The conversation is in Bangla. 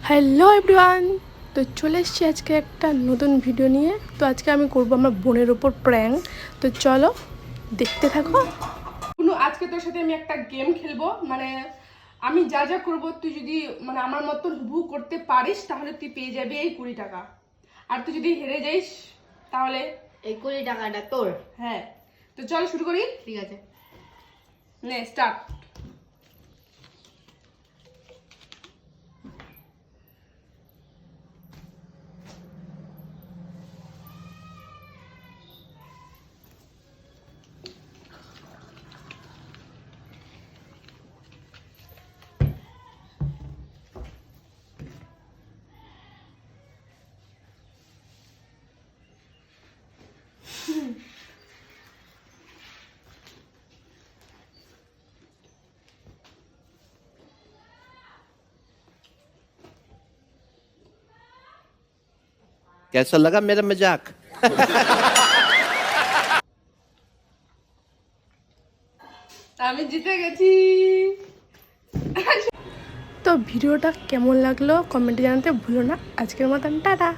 হ্যালো এভরিওয়ান, তো চলে এসেছি আজকে একটা নতুন ভিডিও নিয়ে। তো আজকে আমি করবো আমার বোনের ওপর প্র্যাঙ্ক। তো চলো দেখতে থাকো। আজকে তোর সাথে আমি একটা গেম খেলবো, মানে আমি যা যা করবো তুই যদি মানে আমার মতন হুবহু করতে পারিস তাহলে তুই পেয়ে যাবি এই 20 টাকা। আর তুই যদি হেরে যাইস তাহলে এই 20 টাকাটা তোর। হ্যাঁ, তো চল শুরু করি। ঠিক আছে, নে স্টার্ট। कैसा लगा मेरा मजाक? আমি জিতে গেছি। তো ভিডিওটা কেমন লাগলো কমেন্টে জানাতে ভুলো না। আজকের মতন টাটা।